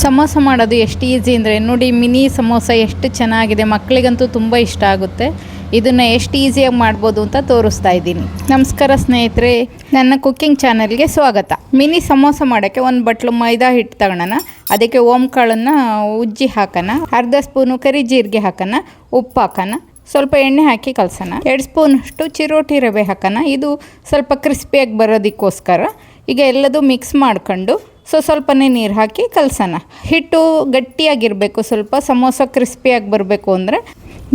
ಸಮೋಸ ಮಾಡೋದು ಎಷ್ಟು ಈಸಿ ಅಂದರೆ ನೋಡಿ, ಮಿನಿ ಸಮೋಸ ಎಷ್ಟು ಚೆನ್ನಾಗಿದೆ. ಮಕ್ಕಳಿಗಂತೂ ತುಂಬ ಇಷ್ಟ ಆಗುತ್ತೆ. ಇದನ್ನು ಎಷ್ಟು ಈಸಿಯಾಗಿ ಮಾಡ್ಬೋದು ಅಂತ ತೋರಿಸ್ತಾ ಇದ್ದೀನಿ. ನಮಸ್ಕಾರ ಸ್ನೇಹಿತರೆ, ನನ್ನ ಕುಕ್ಕಿಂಗ್ ಚಾನಲ್ಗೆ ಸ್ವಾಗತ. ಮಿನಿ ಸಮೋಸ ಮಾಡೋಕ್ಕೆ ಒಂದು ಬಟ್ಲು ಮೈದಾ ಹಿಟ್ಟು ತಗೊಳ್ಳೋಣ. ಅದಕ್ಕೆ ಓಂಕಾಳನ್ನು ಉಜ್ಜಿ ಹಾಕೋಣ, ಅರ್ಧ ಸ್ಪೂನು ಕರಿ ಜೀರಿಗೆ ಹಾಕೋಣ, ಉಪ್ಪು ಹಾಕೋಣ, ಸ್ವಲ್ಪ ಎಣ್ಣೆ ಹಾಕಿ ಕಲಸೋಣ, 2 ಸ್ಪೂನಷ್ಟು ಚಿರೋಟಿ ರವೆ ಹಾಕೋಣ. ಇದು ಸ್ವಲ್ಪ ಕ್ರಿಸ್ಪಿಯಾಗಿ ಬರೋದಕ್ಕೋಸ್ಕರ. ಈಗ ಎಲ್ಲದೂ ಮಿಕ್ಸ್ ಮಾಡ್ಕೊಂಡು ಸ್ವಲ್ಪನೇ ನೀರು ಹಾಕಿ ಕಲಸೋಣ. ಹಿಟ್ಟು ಗಟ್ಟಿಯಾಗಿರಬೇಕು. ಸ್ವಲ್ಪ ಸಮೋಸ ಕ್ರಿಸ್ಪಿಯಾಗಿ ಬರಬೇಕು ಅಂದರೆ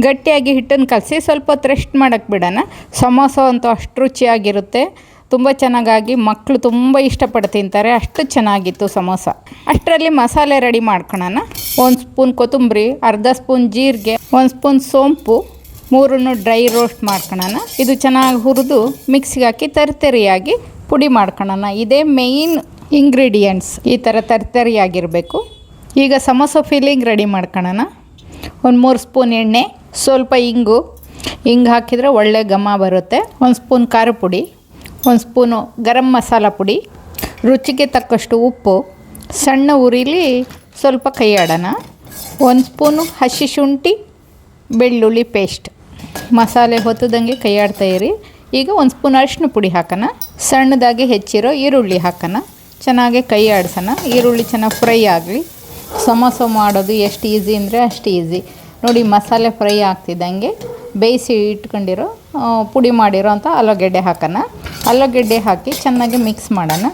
ಗಟ್ಟಿಯಾಗಿ ಹಿಟ್ಟನ್ನು ಕಲಸಿ ಸ್ವಲ್ಪ ಹೊತ್ತು ರೆಸ್ಟ್ ಮಾಡೋಕ್ಕೆ ಬಿಡೋಣ. ಸಮೋಸ ಅಂತೂ ಅಷ್ಟು ರುಚಿಯಾಗಿರುತ್ತೆ. ತುಂಬ ಚೆನ್ನಾಗಾಗಿ ಮಕ್ಕಳು ತುಂಬ ಇಷ್ಟಪಟ್ಟು ತಿಂತಾರೆ. ಅಷ್ಟು ಚೆನ್ನಾಗಿತ್ತು ಸಮೋಸ. ಅಷ್ಟರಲ್ಲಿ ಮಸಾಲೆ ರೆಡಿ ಮಾಡ್ಕೊಳ್ಳೋಣ. 1 ಸ್ಪೂನ್ ಕೊತ್ತಂಬರಿ, ಅರ್ಧ ಸ್ಪೂನ್ ಜೀರಿಗೆ, 1 ಸ್ಪೂನ್ ಸೋಂಪು, 3 ಡ್ರೈ ರೋಸ್ಟ್ ಮಾಡ್ಕೊಳ್ಳೋಣ. ಇದು ಚೆನ್ನಾಗಿ ಹುರಿದು ಮಿಕ್ಸಿಗೆ ಹಾಕಿ ತರಿಯಾಗಿ ಪುಡಿ ಮಾಡ್ಕೊಳ್ಳೋಣ. ಇದೇ ಮೇಯ್ನ್ ಇಂಗ್ರೀಡಿಯೆಂಟ್ಸ್. ಈ ಥರ ತರಿಯಾಗಿರಬೇಕು. ಈಗ ಸಮೋಸ ಫಿಲ್ಲಿಂಗ್ ರೆಡಿ ಮಾಡ್ಕೊಳ್ಳೋಣ. 3 ಸ್ಪೂನ್ ಎಣ್ಣೆ, ಸ್ವಲ್ಪ ಹಿಂಗು ಹಾಕಿದರೆ ಒಳ್ಳೆ ಘಮ ಬರುತ್ತೆ. 1 ಸ್ಪೂನ್ ಖಾರ ಪುಡಿ, 1 ಸ್ಪೂನು ಗರಂ ಮಸಾಲ ಪುಡಿ, ರುಚಿಗೆ ತಕ್ಕಷ್ಟು ಉಪ್ಪು, ಸಣ್ಣ ಉರಿಲಿ ಸ್ವಲ್ಪ ಕೈ ಆಡೋಣ. 1 ಸ್ಪೂನು ಹಸಿ ಶುಂಠಿ ಬೆಳ್ಳುಳ್ಳಿ ಪೇಸ್ಟ್. ಮಸಾಲೆ ಹೊತ್ತದಂಗೆ ಕೈ ಆಡ್ತಾ ಇರಿ. ಈಗ 1 ಸ್ಪೂನ್ ಅರಿಶಿನ ಪುಡಿ ಹಾಕೋಣ. ಸಣ್ಣದಾಗಿ ಹೆಚ್ಚಿರೋ ಈರುಳ್ಳಿ ಹಾಕೋಣ. ಚೆನ್ನಾಗಿ ಕೈ ಆಡಿಸೋಣ. ಈರುಳ್ಳಿ ಚೆನ್ನಾಗಿ ಫ್ರೈ ಆಗಲಿ. ಸಮೋಸ ಮಾಡೋದು ಎಷ್ಟು ಈಸಿ ಅಂದರೆ ಅಷ್ಟು ಈಸಿ. ನೋಡಿ, ಮಸಾಲೆ ಫ್ರೈ ಆಗ್ತಿದ್ದಂಗೆ ಬೇಯಿಸಿ ಇಟ್ಕೊಂಡಿರೋ ಪುಡಿ ಮಾಡಿರೋ ಅಂಥ ಆಲೂಗೆಡ್ಡೆ ಹಾಕೋಣ. ಆಲೂಗೆಡ್ಡೆ ಹಾಕಿ ಚೆನ್ನಾಗಿ ಮಿಕ್ಸ್ ಮಾಡೋಣ.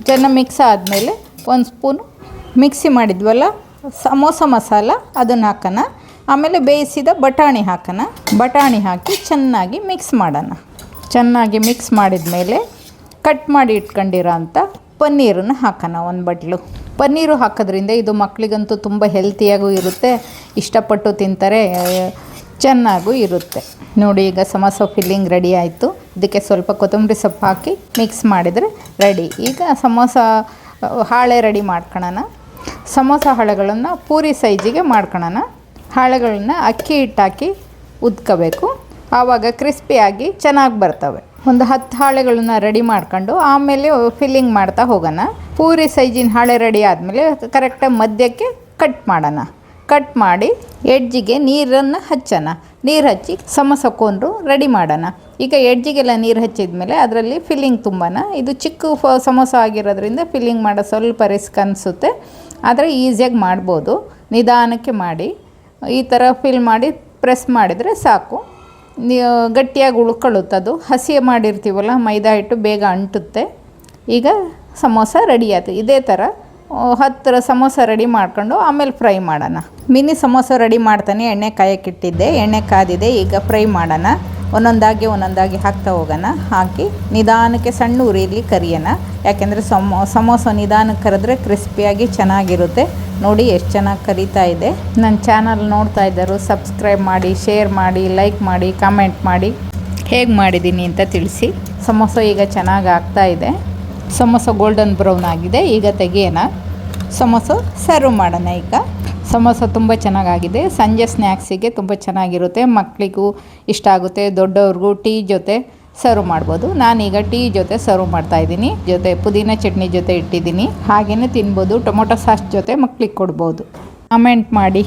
ಚೆನ್ನಾಗಿ ಮಿಕ್ಸ್ ಆದಮೇಲೆ 1 ಸ್ಪೂನು ಮಿಕ್ಸಿ ಮಾಡಿದ್ವಲ್ಲ ಸಮೋಸ ಮಸಾಲ, ಅದನ್ನು ಹಾಕೋಣ. ಆಮೇಲೆ ಬೇಯಿಸಿದ ಬಟಾಣಿ ಹಾಕೋಣ. ಬಟಾಣಿ ಹಾಕಿ ಚೆನ್ನಾಗಿ ಮಿಕ್ಸ್ ಮಾಡೋಣ. ಚೆನ್ನಾಗಿ ಮಿಕ್ಸ್ ಮಾಡಿದ ಮೇಲೆ ಕಟ್ ಮಾಡಿ ಇಟ್ಕೊಂಡಿರೋ ಅಂಥ ಪನ್ನೀರನ್ನು ಹಾಕೋಣ. 1 ಬಟ್ಲು ಪನ್ನೀರು ಹಾಕೋದ್ರಿಂದ ಇದು ಮಕ್ಕಳಿಗಂತೂ ತುಂಬ ಹೆಲ್ತಿಯಾಗೂ ಇರುತ್ತೆ, ಇಷ್ಟಪಟ್ಟು ತಿಂತಾರೆ, ಚೆನ್ನಾಗೂ ಇರುತ್ತೆ. ನೋಡಿ, ಈಗ ಸಮೋಸ ಫಿಲ್ಲಿಂಗ್ ರೆಡಿ ಆಯಿತು. ಇದಕ್ಕೆ ಸ್ವಲ್ಪ ಕೊತ್ತಂಬರಿ ಸೊಪ್ಪು ಹಾಕಿ ಮಿಕ್ಸ್ ಮಾಡಿದರೆ ರೆಡಿ. ಈಗ ಸಮೋಸ ಹಾಳೆ ರೆಡಿ ಮಾಡ್ಕೊಳ್ಳೋಣ. ಸಮೋಸ ಹಾಳೆಗಳನ್ನು ಪೂರಿ ಸೈಜಿಗೆ ಮಾಡ್ಕೊಳ್ಳೋಣ. ಹಾಳೆಗಳನ್ನ ಅಕ್ಕಿ ಹಿಟ್ಟು ಹಾಕಿ ಉದ್ಕೋಬೇಕು. ಆವಾಗ ಕ್ರಿಸ್ಪಿಯಾಗಿ ಚೆನ್ನಾಗಿ ಬರ್ತವೆ. ಒಂದು 10 ಹಾಳೆಗಳನ್ನ ರೆಡಿ ಮಾಡ್ಕೊಂಡು ಆಮೇಲೆ ಫಿಲ್ಲಿಂಗ್ ಮಾಡ್ತಾ ಹೋಗೋಣ. ಪೂರಿ ಸೈಜಿನ ಹಾಳೆ ರೆಡಿ ಆದಮೇಲೆ ಕರೆಕ್ಟಾಗಿ ಮಧ್ಯಕ್ಕೆ ಕಟ್ ಮಾಡೋಣ. ಕಟ್ ಮಾಡಿ ಎಡ್ಜಿಗೆ ನೀರನ್ನು ಹಚ್ಚೋಣ. ನೀರು ಹಚ್ಚಿ ಸಮೋಸ ಕೋನ್ರು ರೆಡಿ ಮಾಡೋಣ. ಈಗ ಎಡ್ಜಿಗೆಲ್ಲ ನೀರು ಹಚ್ಚಿದ ಮೇಲೆ ಅದರಲ್ಲಿ ಫಿಲ್ಲಿಂಗ್ ತುಂಬೋಣ. ಇದು ಚಿಕ್ಕ ಸಮೋಸ ಆಗಿರೋದ್ರಿಂದ ಫಿಲ್ಲಿಂಗ್ ಮಾಡೋದು ಸ್ವಲ್ಪ ರಿಸ್ಕ್ ಅನಿಸುತ್ತೆ, ಆದರೆ ಈಸಿಯಾಗಿ ಮಾಡ್ಬೋದು. ನಿಧಾನಕ್ಕೆ ಮಾಡಿ ಈ ಥರ ಫಿಲ್ ಮಾಡಿ ಪ್ರೆಸ್ ಮಾಡಿದರೆ ಸಾಕು. ಗಟ್ಟಿಯಾಗಿ ಉಳ್ಕೊಳ್ಳುತ್ತದು. ಹಸಿ ಮಾಡಿರ್ತೀವಲ್ಲ ಮೈದಾ ಹಿಟ್ಟು, ಬೇಗ ಅಂಟುತ್ತೆ. ಈಗ ಸಮೋಸ ರೆಡಿ ಆಯಿತು. ಇದೇ ಥರ 10 ಸಮೋಸ ರೆಡಿ ಮಾಡ್ಕೊಂಡು ಆಮೇಲೆ ಫ್ರೈ ಮಾಡೋಣ. ಮಿನಿ ಸಮೋಸ ರೆಡಿ ಮಾಡ್ತಾನೆ ಎಣ್ಣೆ ಕಾಯಕ್ಕಿಟ್ಟಿದ್ದೆ. ಎಣ್ಣೆ ಕಾದಿದೆ. ಈಗ ಫ್ರೈ ಮಾಡೋಣ. ಒಂದೊಂದಾಗಿ ಹಾಕ್ತಾ ಹೋಗೋಣ. ಹಾಕಿ ನಿಧಾನಕ್ಕೆ ಸಣ್ಣ ಉರಿಯಲ್ಲಿ ಕರಿಯೋಣ. ಯಾಕೆಂದರೆ ಸಮೋಸ ನಿಧಾನಕ್ಕೆ ಕರೆದ್ರೆ ಕ್ರಿಸ್ಪಿಯಾಗಿ ಚೆನ್ನಾಗಿರುತ್ತೆ. ನೋಡಿ ಎಷ್ಟು ಚೆನ್ನಾಗಿ ಕರಿತಾ ಇದೆ. ನನ್ನ ಚಾನಲ್ ನೋಡ್ತಾ ಇದ್ದರು ಸಬ್ಸ್ಕ್ರೈಬ್ ಮಾಡಿ, ಶೇರ್ ಮಾಡಿ, ಲೈಕ್ ಮಾಡಿ, ಕಾಮೆಂಟ್ ಮಾಡಿ, ಹೇಗೆ ಮಾಡಿದ್ದೀನಿ ಅಂತ ತಿಳಿಸಿ. ಸಮೋಸ ಈಗ ಚೆನ್ನಾಗಿ ಆಗ್ತಾ ಇದೆ. ಸಮೋಸ ಗೋಲ್ಡನ್ ಬ್ರೌನ್ ಆಗಿದೆ. ಈಗ ತೆಗಿಯೋಣ. ಸಮೋಸ ಸರ್ವ್ ಮಾಡೋಣ. ಈಗ ಸಮೋಸ ತುಂಬ ಚೆನ್ನಾಗಾಗಿದೆ. ಸಂಜೆ ಸ್ನ್ಯಾಕ್ಸಿಗೆ ತುಂಬ ಚೆನ್ನಾಗಿರುತ್ತೆ. ಮಕ್ಕಳಿಗೂ ಇಷ್ಟ ಆಗುತ್ತೆ, ದೊಡ್ಡವ್ರಿಗೂ ಟೀ ಜೊತೆ ಸರ್ವ್ ಮಾಡ್ಬೋದು. ನಾನೀಗ ಟೀ ಜೊತೆ ಸರ್ವ್ ಮಾಡ್ತಾಯಿದ್ದೀನಿ. ಜೊತೆ ಪುದೀನ ಚಟ್ನಿ ಜೊತೆ ಇಟ್ಟಿದ್ದೀನಿ. ಹಾಗೆಯೇ ತಿನ್ಬೋದು. ಟೊಮೊಟೊ ಸಾಸ್ ಜೊತೆ ಮಕ್ಕಳಿಗೆ ಕೊಡ್ಬೋದು. ಕಮೆಂಟ್ ಮಾಡಿ.